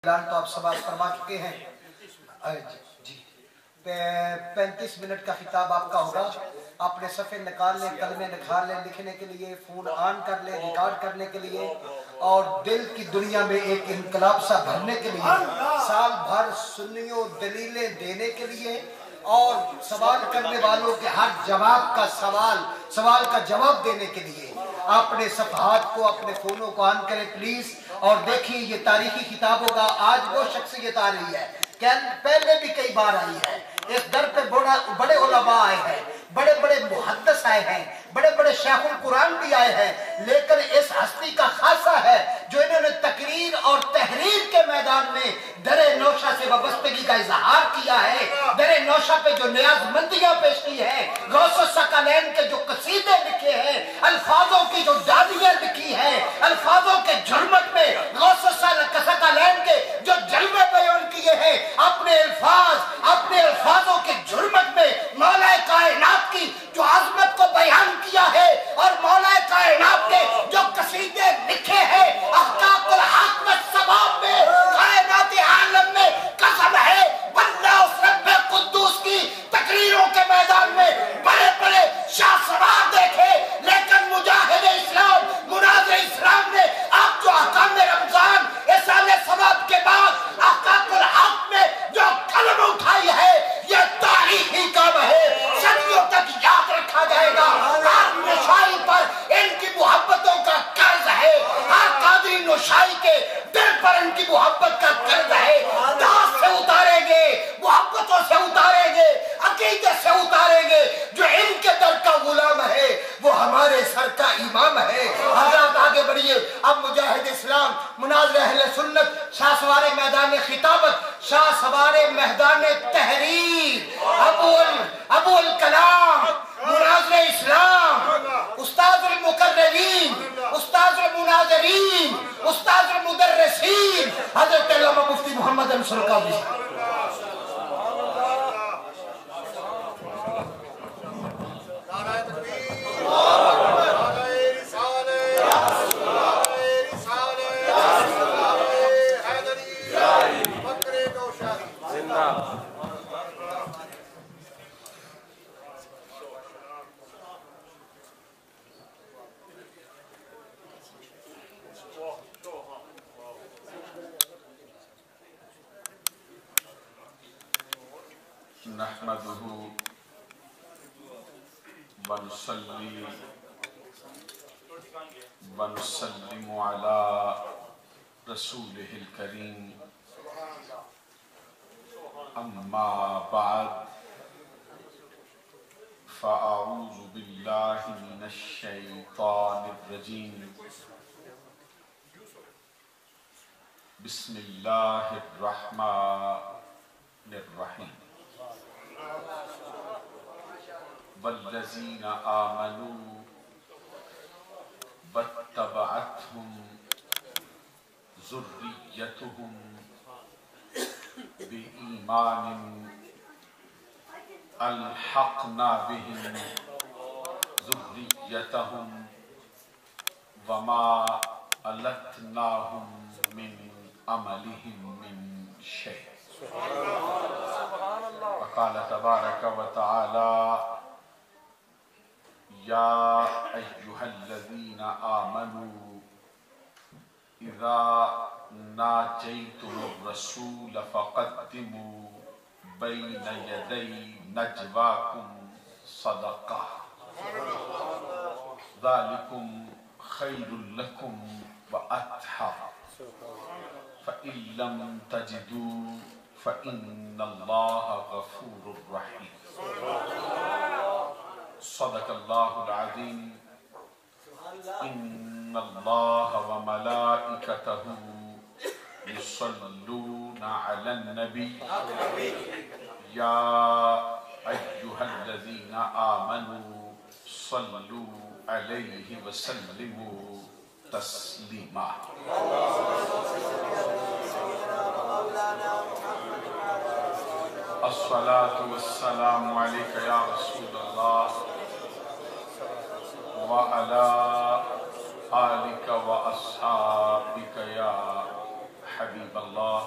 اعلان تو آپ سماعت فرما چکے ہیں جی 35 منٹ کا خطاب آپ کا ہوگا. اپنے صفحے نکال لیں, کلمے نکال لیں, لکھنے کے لیے فون آن کر لیں, ریکارڈ کرنے کے لیے اور دل کی دنیا میں ایک انقلاب سا بھرنے کے لیے, سال بھر سنیوں دلیلیں دینے کے لیے اور سوال کرنے والوں کے ہر جواب کا سوال کا جواب دینے کے لیے اپنے صفحات کو, اپنے فونوں کو آن کریں پلیز. اور دیکھیں یہ تاریخی خطاب ہوگا. آج وہ شخصیت آ رہی ہے, پہلے بھی کئی بار آئی ہے. اس در پہ بڑے علماء آئے ہیں, بڑے بڑے محدث آئے ہیں, بڑے بڑے شیخ القرآن بھی آئے ہیں, لیکن اس ہستی کا خاصہ ہے جو انہوں نے تقریر اور تحریر کے میدان میں در نوشہ سے وابستگی کا اظہار کیا ہے. در نوشہ پہ جو نیاز مندیاں پیش کی ہیں, غوث الثقلین کے جو قصیدے لکھے ہیں, الفاظوں کی جو ڈادیاں لکھی ہیں, الفاظوں کے جھرمٹ میں غوث الثقلین کے جو جلوے بیان کیے ہیں, اپنے الفاظوں کے جھرمٹ میں مولا کائنات کی جو عظمت کو بیان کیا ہے اور مولا کائنات کے جو قصیدے لکھے ہیں, احقاق الحق و ثواب میں کائنات عالم میں قسم ہے بندہ اس رب قدوس کی تقریروں کے میدان میں بڑے بڑے شاہ سوار دیکھے, لیکن مجاہد اسلام مناظر اسلام نے آپ جو احکام رمضان اصال ثواب کے بعد احقاق الحق میں جو قلم اٹھائی ہے, یہ تاریخی کام ہے, صدیوں تک یاد رکھا جائے گا. ہر نوشاہی پر ان کی محبتوں کا قرض ہے, ہر قادری نوشاہی کے دل پر ان کی محبت کا قرض ہے. داس سے اتاریں گے, محبتوں سے اتاریں گے, عقیدے سے اتاریں گے. جو ان کے در کا غلام ہے وہ ہمارے سر کا امام ہے. حضرات آگے بڑھیے. اب مجاہد اسلام مناظر اہل سنت, شاہ سوار میدان خطابت, شاہ سوار میدان تحریر, ابو الکلام, مناظر اسلام, استاد المقررین, استاد المناظرین, استاد المدرسین حضرت علامہ مفتی محمد انصر قادری. نحمده ونصلي ونسلم على رسوله الكريم, أما بعد, فأعوذ بالله من الشيطان الرجيم. بسم الله الرحمن الرحيم. والذين آمنوا واتبعتهم ذريتهم بإيمان ألحقنا بهم ذريتهم وما ألتناهم من عملهم من شيء. وقال تبارك وتعالى يا أيها الذين آمنوا إذا ناجيتم الرسول فقدموا بين يدي نجواكم صدقة ذلكم خير لكم وأطهر فإن لم تجدوا فإن الله غفور رحيم. صدق الله العظيم. إن الله وملائكته يصلون على النبي يا أيها الذين آمنوا صلوا عليه وسلموا تسليما. الصلاة والسلام عليك يا رسول الله وعلى آلك وأصحابك يا حبیب اللہ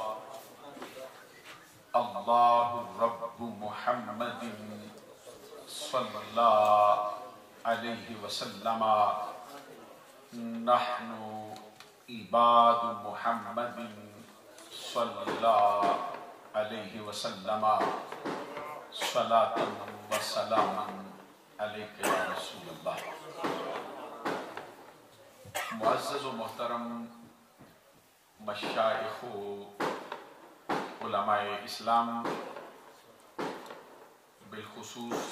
اللہ رب محمد صلی اللہ علیہ وسلم نحن عباد محمد صلی اللہ علیہ وسلم صلاۃ و سلام علیک یا رسول اللہ۔ معزز و محترم مشائخ و علماء اسلام، بالخصوص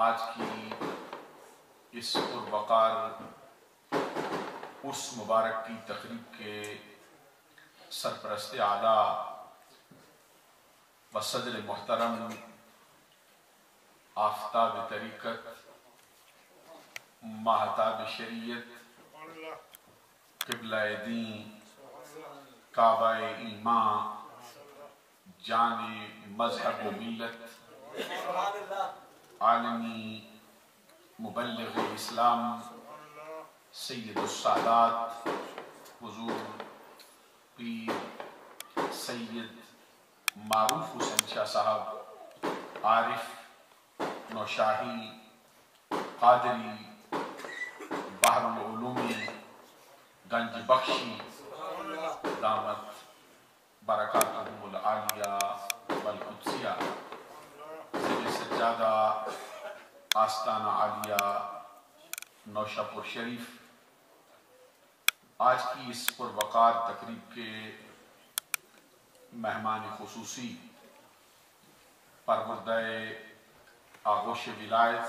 آج کی اس پروقار عرس مبارک کی تقریب کے سرپرست اعلیٰ و صدر محترم آفتاب طریقت، ماہتاب شریعت، قبلہ دین، کعبہ ایمان، جان مذہب و ملت، عالمی مبلغ اسلام سید السادات حضور پیر سید معروف حسین شاہ صاحب، عارف، نوشاہی، قادری، بحر العلومی، گنج بخشی، دامت برکاتہم العالیہ والقدسیہ، زیر سجادہ آستانہ عالیہ نوشہ پور شریف، آج کی اس پروقار تقریب کے مہمان خصوصی، پروردہ آغوش ولایت،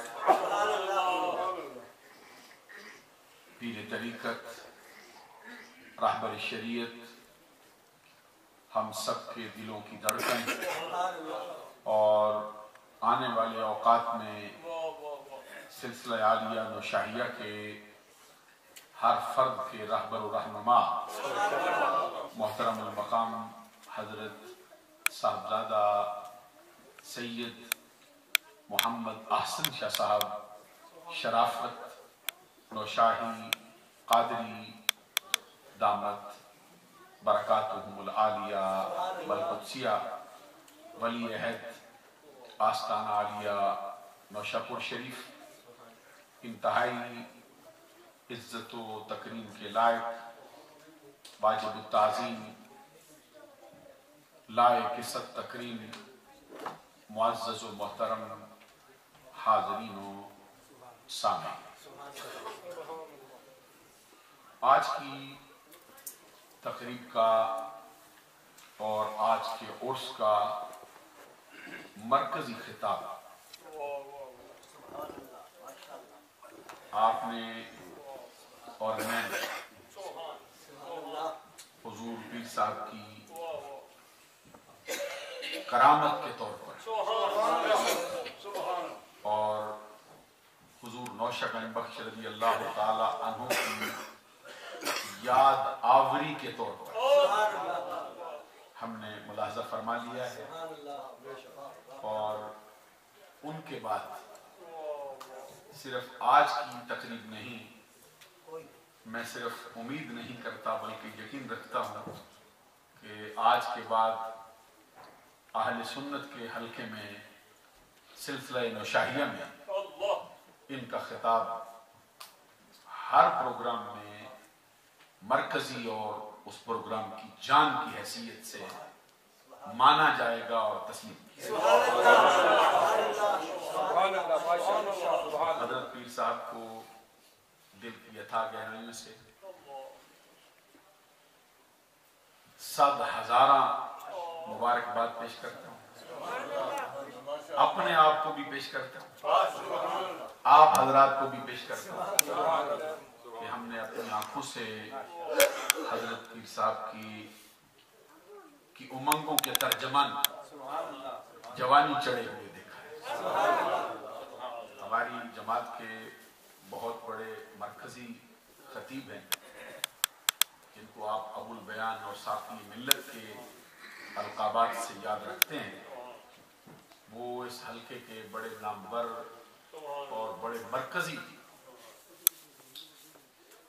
پیر طریقت، رہبر شریعت، ہم سب کے دلوں کی دھڑکن، اور آنے والے اوقات میں سلسلہ عالیہ نوشاہیہ کے ہر فرد کے رہبر و رہنما محترم المقام حضرت صاحبزادہ سید محمد احسن شاہ صاحب، شرافت، نوشاہی، قادری، دامت برکاتہم العالیہ والقدسیہ، ولی عہد آستانہ عالیہ نوشہ پور شریف، انتہائی عزت و تکریم کے لائق، واجب التعظیم، لائق عزت تکریم، معزز و محترم حاضرین و سامعین، آج کی تقریب کا اور آج کے عرس کا مرکزی خطاب آپ نے اور میں حضور پیر صاحب کی کرامت کے طور پر اور حضور نوشہ گنج بخش رضی اللہ تعالی عنہ کی یاد آوری کے طور پر ہم نے ملاحظہ فرما لیا ہے، اور ان کے بعد صرف آج کی تقریب نہیں، میں صرف امید نہیں کرتا بلکہ یقین رکھتا ہوں کہ آج کے بعد اہل سنت کے حلقے میں سلسلہ نوشاہیہ میں ان کا خطاب ہر پروگرام میں مرکزی اور اس پروگرام کی جان کی حیثیت سے مانا جائے گا اور تسلیم کیا حضرت پیر صاحب کو دل کی اتھا گہرائیوں سے 100,000 مبارکباد پیش کرتا ہوں، اپنے آپ کو بھی پیش کرتا ہوں، آپ حضرات کو بھی پیش کرتا ہوں کہ ہم نے اپنی آنکھوں سے حضرت پیر صاحب کی امنگوں کے ترجمان جوانی چڑھے ہوئے دیکھا ہے۔ ہماری جماعت کے بہت بڑے مرکزی خطیب ہیں جن کو آپ ابو البیان اور ساقی ملت کے القابات سے یاد رکھتے ہیں، وہ اس حلقے کے بڑے نامور اور بڑے مرکزی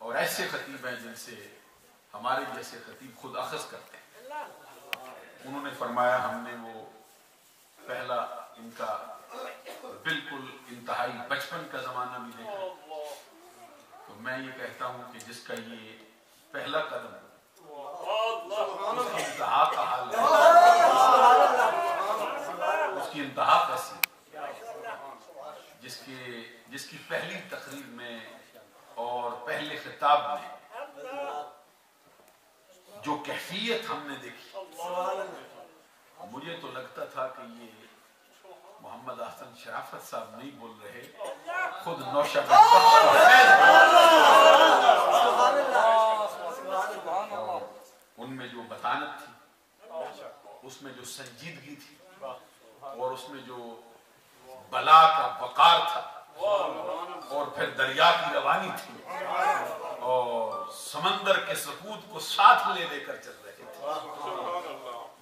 اور ایسے خطیب ہیں جن سے ہمارے جیسے خطیب خود اخذ کرتے ہیں. انہوں نے فرمایا ہم نے وہ پہلا ان کا بالکل انتہائی بچپن کا زمانہ بھی دیکھا. تو میں یہ کہتا ہوں کہ جس کا یہ پہلا قدم اس کی انتہا کا حال ہے، اس کی انتہا کیسی، جس کی پہلی تقریر میں اور پہلے خطاب میں جو کیفیت ہم نے دیکھی، مجھے تو لگتا تھا کہ یہ محمد احسن شرافت صاحب نہیں بول رہے، خود نوشہ میں ان میں جو بطانت تھی، اس میں جو سنجیدگی تھی، اور اس میں جو بلا کا وقار تھا، اور پھر دریا کی روانی تھی، اور سمندر کے سکوت کو ساتھ لے کر چل رہے تھے.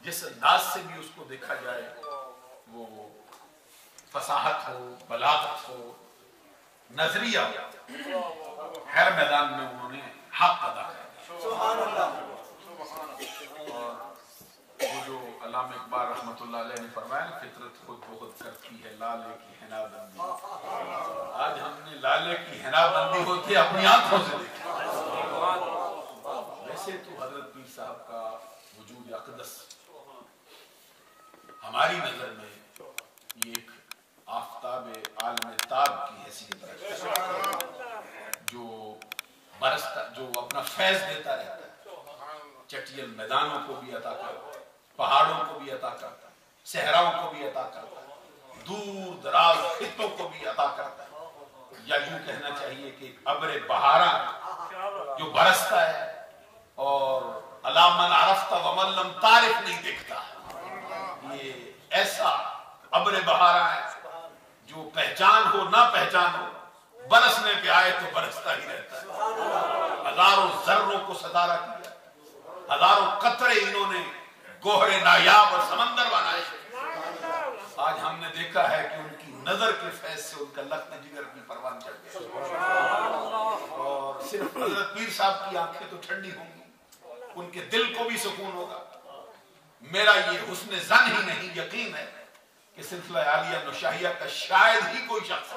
جس انداز سے بھی اس کو دیکھا جائے، وہ فصاحت ہو، بلاغت ہو، نظریہ ہو، ہر میدان میں انہوں نے حق ادا کیا. اور وہ جو علامہ اقبال رحمۃ اللہ علیہ نے فرمایا، فطرت خود بخود کرتی ہے لالے کی حنا بندی. آج ہم نے لالے کی حنا بندی ہوتی اپنی آنکھوں سے دیکھی. ویسے تو حضرت پیر صاحب کا وجود اقدس ہماری نظر میں یہ ایک آفتاب عالم تاب کی حیثیت رکھتا ہے، جو برستا، جو اپنا فیض دیتا رہتا ہے، چٹیل میدانوں کو بھی عطا کرتا ہے، پہاڑوں کو بھی عطا کرتا ہے، صحراؤں کو بھی عطا کرتا ہے، دور دراز خطوں کو بھی عطا کرتا ہے. یا یوں کہنا چاہیے کہ ابر بہاراں جو برستا ہے اور الا من عرفت ومن لم تعرف نہیں دیکھتا. یہ ایسا ابر بہاراں ہے جو پہچان ہو نہ پہچان ہو، برسنے پہ آئے تو برستا ہی رہتا ہے. ہزاروں ذروں کو ستارہ کیا، ہزاروں قطرے انہوں نے گوہر نایاب اور سمندر بنائے. آج ہم نے دیکھا ہے کہ ان کی نظر کے فیض سے ان کا لخت جگر بھی پروان چڑھ گیا. اور صرف حضرت پیر صاحب کی آنکھیں تو ٹھنڈی ہوں گی، ان کے دل کو بھی سکون ہوگا. میرا یہ حسن ظن ہی نہیں، یقین ہے کہ سلسلہ عالیہ نوشاہیہ کا شاید ہی کوئی شخص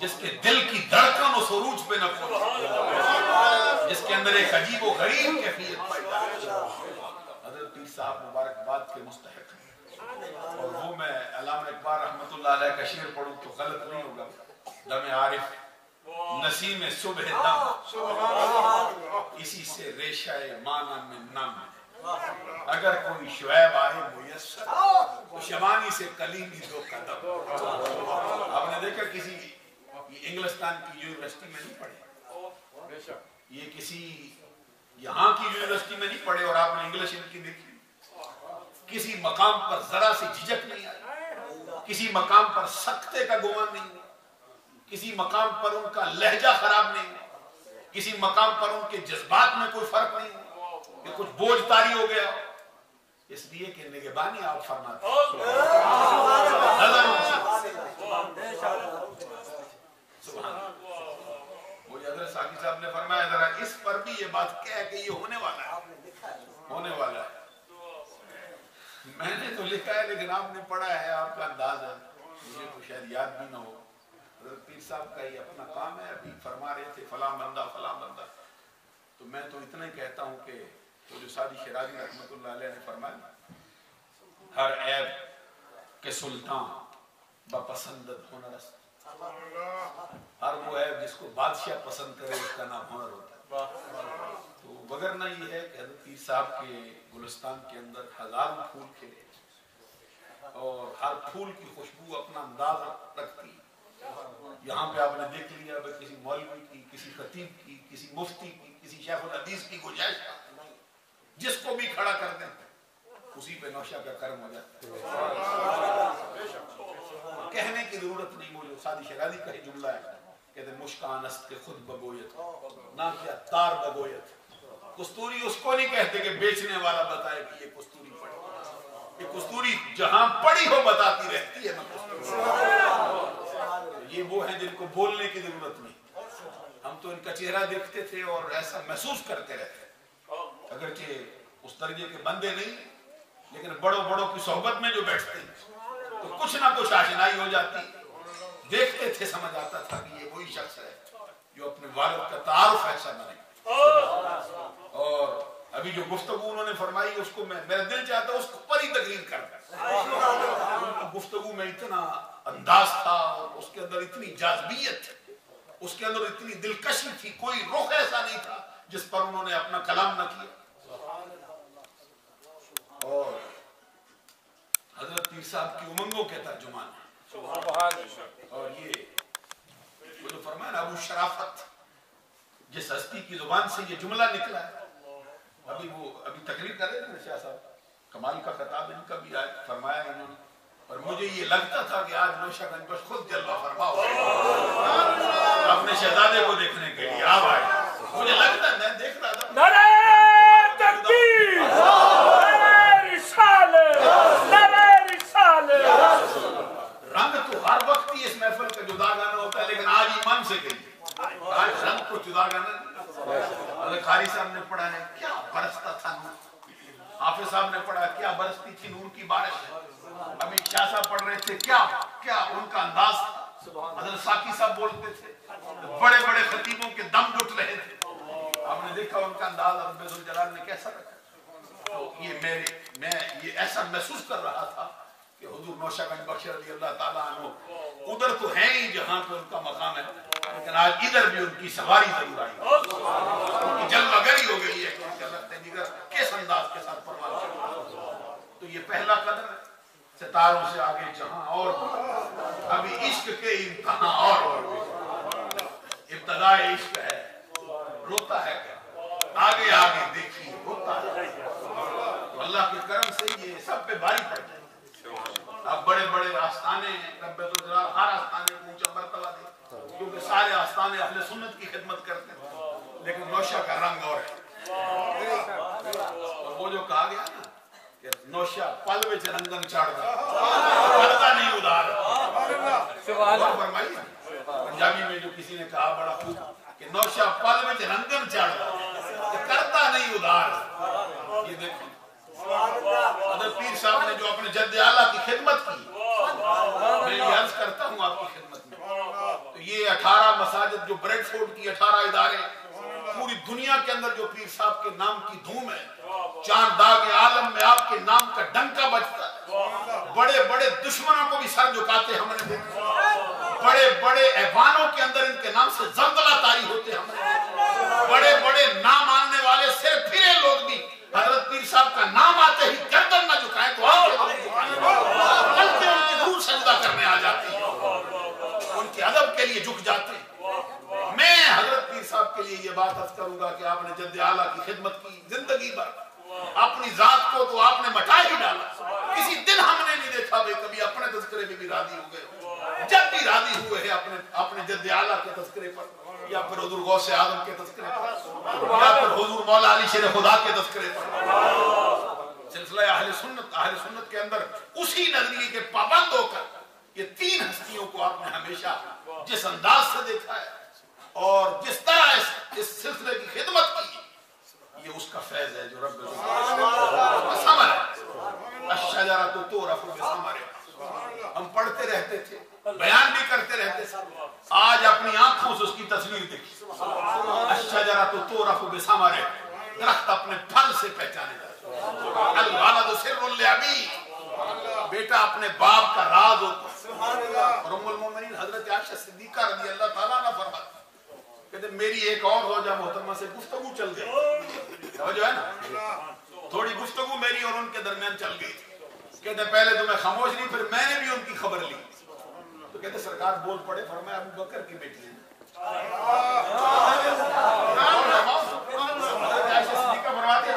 جس کے دل کی دھڑکن اس عروج پہ نہ پہنچے، جس کے اندر ایک عجیب و غریب کیفیت پیدا ہے. حضرت پیر صاحب مبارکباد کے مستحق ہیں. اور وہ میں علامہ اقبال رحمۃ اللہ علیہ کا شعر پڑھوں تو غلط نہیں ہوگا. دم عارف نسیم صبح دم، اسی سے ریشہ مانا میں نم. اگر کوئی شعیب آئے میسر تو شبانی سے کلیمی دو قدم. آپ نے دیکھا کسی انگلستان کی یونیورسٹی میں نہیں پڑھے، یہ کسی یہاں کی یونیورسٹی میں نہیں پڑھے، اور آپ نے انگلش ان کی دیکھی. کسی مقام پر ذرا سی جھجک نہیں آئی، کسی مقام پر سختے کا گمان نہیں ہوا، کسی مقام پر ان کا لہجہ خراب نہیں ہوا، کسی مقام پر ان کے جذبات میں کوئی فرق نہیں ہوا کہ کچھ بوجھ طاری ہو گیا. اس لیے کہ نگہبانی آپ فرماتے ہیں. وہ حضرت ساقی صاحب نے فرمایا ذرا اس پر بھی یہ بات کہہ کہ یہ ہونے والا ہے، ہونے والا ہے. میں نے تو لکھا ہے لیکن آپ نے پڑھا ہے، آپ کا انداز ہے، مجھے تو شاید یاد بھی نہ ہو. حضرت پیر صاحب کا یہ اپنا کام ہے. ابھی فرما رہے تھے فلاں بندہ فلاں بندہ، تو میں تو اتنا ہی کہتا ہوں کہ وہ جو سادی شیرازی رحمۃ اللہ علیہ نے فرمایا، ہر عیب کے سلطان بپسندت ہنر است. ہر وہ عیب جس کو بادشاہ پسند کرے اس کا نام ہنر ہوتا ہے. تو وگرنہ یہ ہے کہ حضرت پیر صاحب کے گلستان کے اندر ہزاروں پھول کھلے، اور ہر پھول کی خوشبو اپنا انداز رکھتی. یہاں پہ آپ نے دیکھ لیا کسی مولوی کی، کسی خطیب کی، کسی مفتی کی، کسی شیخ الحدیث کی گنجائش، جس کو بھی کھڑا کر دیں اسی پہ نوشہ کا کرم ہو جاتا ہے. کہنے کی ضرورت نہیں. وہ جو سادی شیرازی کا ہی جملہ ہے، کہتے مشکان است کے خود بگویت نہ کیا تار بگویت. کستوری اس کو نہیں کہتے کہ بیچنے والا بتائے کہ یہ کستوری پڑی. یہ کستوری جہاں پڑی ہو بتاتی رہتی ہے. یہ وہ ہیں جن کو بولنے کی ضرورت نہیں. ہم تو ان کا چہرہ دیکھتے تھے اور ایسا محسوس کرتے رہتے اگرچہ اس درجے کے بندے نہیں لیکن بڑوں بڑوں کی صحبت میں جو بیٹھتے ہیں تو کچھ نہ کچھ آشنائی ہو جاتی. دیکھتے تھے سمجھ آتا تھا کہ یہ وہی شخص ہے جو اپنے والد کا تعارف ایسا بنے. اور ابھی جو گفتگو انہوں نے فرمائی اس کو میرا دل چاہتا اس کو پری تقریر کر دیں. گفتگو میں اتنا انداز تھا اور اس کے اندر اتنی جاذبیت تھی, اس کے اندر اتنی دلکشی تھی, کوئی رخ ایسا نہیں تھا جس پر انہوں نے اپنا کلام نہ کیا. اور حضرت پیر صاحب کی امنگوں کے ترجمان ہیں. اور یہ وہ جو فرمایا نا ابو شرافت, جس ہستی کی زبان سے یہ جملہ نکلا ہے, ابھی تقریر کر رہے تھے شاہ صاحب, کمال کا خطاب ان کا بھی آج فرمایا انہوں نے, اور مجھے یہ لگتا تھا کہ آج نوشہ گنج بس خود جلوہ فرما ہو اپنے شہزادے کو دیکھنے کے لیے آپ آئے. مجھے لگتا ہے میں دیکھ رہا تھا نعرہ تکبیر, نعرہ رسالت, نعرہ رسالت. رنگ تو ہر وقت ہی اس محفل کا جدا گانا ہوتا ہے, لیکن آج ایمان سے کہیے آج رنگ کو جدا گانا نہیں. حضرت قاری صاحب نے پڑھا ہے کیا برستا تھا نور, حافظ صاحب نے پڑھا کیا برستی تھی نور کی بارش. ابھی شاہ صاحب پڑھ رہے تھے کیا ان کا انداز تھا. حضرت ساقی صاحب بولتے تھے, بڑے بڑے خطیبوں کے دم گھٹ رہے تھے. آپ نے دیکھا ان کا انداز رب ذوالجلال نے کیسا رکھا. تو میں یہ ایسا محسوس کر رہا تھا کہ حضور نوشہ گنج بخش رضی اللہ تعالیٰ عنہ ادھر تو ہیں ہی جہاں پہ ان کا مقام ہے, لیکن آج ادھر بھی ان کی سواری ضرور آئی, ان کی جلوہ گری ہو گئی ہے کہ ان کے لگتے دیگر کس انداز کے ساتھ پرواز کر. تو یہ پہلا قدر ہے, ستاروں سے آگے جہاں اور ابھی عشق کے امتحان اور ابتداء عشق ہے, روتا ہے کیا آگے آگے دیکھیے ہوتا ہے. تو اللہ کے کرم سے یہ سب پہ باری پڑ جائے. اب بڑے بڑے آستانے ہیں, رب ذوالجلال ہر آستانے کو اونچا مرتبہ دے, کیونکہ سارے آستانے اہل سنت کی خدمت کرتے ہیں, لیکن نوشہ کا رنگ اور ہے. اور وہ جو کہا گیا نا کہ نوشہ پل وچ رنگن چڑھ دا پردہ نہیں ادار. فرمائیے پنجابی میں جو کسی نے کہا بڑا خوب کہ نوشہ پل وچ رنگن چڑھ دا کرتا نہیں ادار. یہ دیکھیں حضرت پیر صاحب نے جو اپنے جد اعلیٰ کی خدمت کی, میں یہ عرض کرتا ہوں آپ کی خدمت میں, تو یہ 18 مساجد جو بریڈفورڈ کی 18 ادارے پوری دنیا کے اندر جو پیر صاحب کے نام کی دھوم ہے, چاند داغ عالم میں آپ کے نام کا ڈنکا بجتا ہے. بڑے بڑے دشمنوں کو بھی سر جھکاتے ہم نے دیکھا, بڑے بڑے ایوانوں کے اندر ان کے نام سے زلزلہ طاری ہوتے ہم نے, بڑے بڑے نام آنے والے سر پھرے لوگ بھی حضرت پیر صاحب کا نام آتے ہی گردن نہ جھکائیں تو بلکہ ان کی روح سجدہ کرنے آ جاتی ہے, ان کے ادب کے لیے جھک جاتے ہیں. میں حضرت پیر صاحب کے لیے یہ بات عرض کروں گا کہ آپ نے جد اعلیٰ کی خدمت کی زندگی بھر, اپنی ذات کو تو آپ نے مٹا ہی ڈالا. کسی دن ہم نے نہیں دیکھا بھائی کبھی اپنے تذکرے میں بھی راضی ہو گئے. جب بھی راضی ہوئے ہیں اپنے جد اعلیٰ کے تذکرے پر, یا پھر حضور غوث اعظم کے تذکرے پر, یا پھر حضور مولا علی شیر خدا کے تذکرے پر. سلسلہ اہل سنت کے اندر اسی نظریے کے پابند ہو کر یہ 3 ہستیوں کو آپ نے ہمیشہ جس انداز سے دیکھا ہے اور جس طرح اس سلسلے کی خدمت کی, یہ اس کا فیض ہے جو رب ثمر ہے. الشجرۃ تعرف بثمرها. ہم پڑھتے رہتے تھے, بیان بھی کرتے رہتے تھے, آج اپنی آنکھوں سے اس کی تصویر دیکھی. الشجرۃ تعرف بثمرها. درخت اپنے پھل سے پہچانے جاتا ہے. الولد سر لابی. بیٹا اپنے باپ کا راز ہوتا ہے. اور ام المومنین حضرت عائشہ صدیقہ رضی اللہ تعالیٰ عنہ فرماتی کہتے میری ایک اور زوجہ محترمہ سے گفتگو چل گئی, جو ہے نا تھوڑی گفتگو میری اور ان کے درمیان چل گئی. کہتے پہلے تو میں خاموش نہیں, پھر میں نے بھی ان کی خبر لی. تو کہتے سرکار بول پڑے, فرمایا ابو بکر کی بیٹی ہے.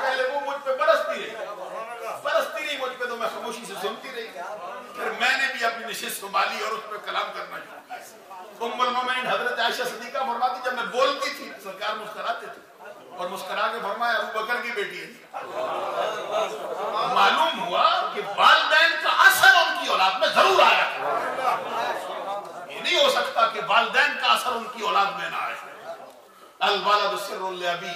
پہلے وہ مجھ پہ برستی رہی مجھ پہ, تو میں خاموشی سے سنتی رہی. پھر میں نے بھی اپنی نشست سنبھالی اور اس پہ کلام کرنا شروع کیا. ام المومنین حضرت عائشہ صدیقہ فرماتی جب میں بولتی تھی سرکار مسکراتے تھے, اور مسکرا کے فرمایا ابو بکر کی بیٹی ہے. معلوم ہوا کہ والدین کا اثر ان کی اولاد میں ضرور آیا. یہ نہیں ہو سکتا کہ والدین کا اثر ان کی اولاد میں نہ آئے. الولد سر لابی.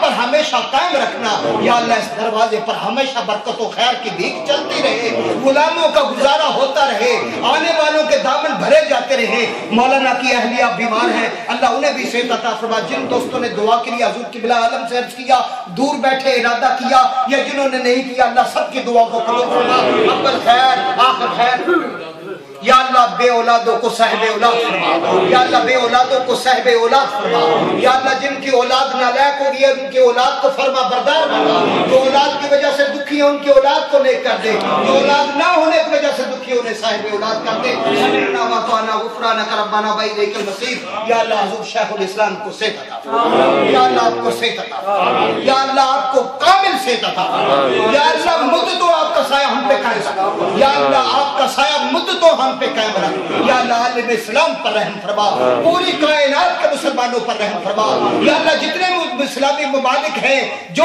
پر ہمیشہ قائم رکھنا یا اللہ، اس دروازے پر ہمیشہ برکت و خیر کی بھیک چلتی رہے، غلاموں کا گزارا ہوتا رہے، آنے والوں کے دامن بھرے جاتے رہے۔ مولانا کی اہلیہ بیمار ہیں، اللہ انہیں بھی صحت عطا فرما۔ جن دوستوں نے دعا کے لیے حضور قبلہ عالم سے عرض کیا، دور بیٹھے ارادہ کیا، یا جنہوں نے نہیں کیا، اللہ سب کی دعا کو قبول فرما۔ اول خیر آخر خیر، یا اللہ بے اولادوں کو صاحب اولاد فرما، یا اللہ بے اولادوں کو صاحب اولاد فرما، یا اللہ جن کی اولاد نالائق ہو گئی ہے ان کی اولاد کو فرما بردار بنا، جو اولاد کی وجہ سے دکھی ہیں ان کی اولاد کو نیک کر دے، جو اولاد نہ ہونے کی وجہ سے دکھی انہیں صاحب اولاد کر دے۔ سمعنا وأطعنا غفرانک ربنا وإلیک المصیر۔ یا اللہ حضور شیخ الاسلام کو صحت عطا فرما، یا اللہ آپ کو صحت عطا فرما، یا اللہ آپ کو کامل صحت عطا فرما، یا اللہ مدتوں آپ کا سایہ ہم پہ قائم رکھ، یا اللہ آپ کا سایہ مدتوں ہم پہ قائم رکھ، یا اللہ عالم اسلام پر رحم فرما، پوری کائنات کے مسلمانوں پر رحم فرما، یا اللہ جتنے اسلامی ممالک ہیں جو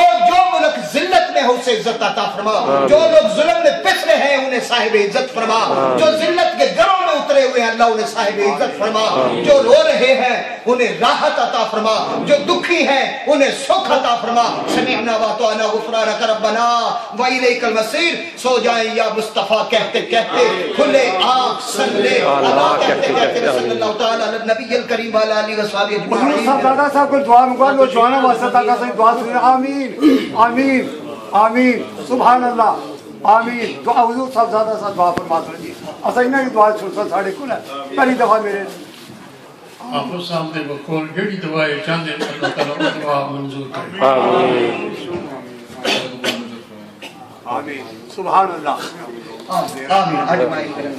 ملک ذلت میں ہو اسے عزت عطا فرما، جو لوگ ظلم میں پسرے ہیں انہیں صاحب عزت فرما، جو ذلت کے گھروں میں اترے ہوئے ہیں اللہ انہیں صاحب عزت فرما، جو رو رہے ہیں انہیں راحت عطا فرما، جو دکھی ہیں انہیں سکھ عطا فرما۔ سمعنا وأطعنا غفرانک ربنا وإلیک المصیر۔ سو جائیں یا مصطفیٰ کہتے کہتے، کھلے آنکھ صلی اللہ کہتے کہتے، صلی اللہ تعالی علی النبی الکریم وعلی آلہ وصحبہ اجمعین۔ صاحبزادہ صاحب کو دعا مگوان لو جوانا واسطہ تاکہ سے دعا سنیں۔ آمین آمین آمین سبحان اللہ آمین۔ تو حضور صاحبزادہ صاحب دعا فرمات رہی اسا انہاں کی دعا چھوڑتا ساڑھے کو ہے پہلی دفعہ میرے آپ سامنے بکول جڑی دعائیں چاندے اللہ تعالیٰ دعا منظور کرے۔ آمین سبحان اللہ آمین اجمعین۔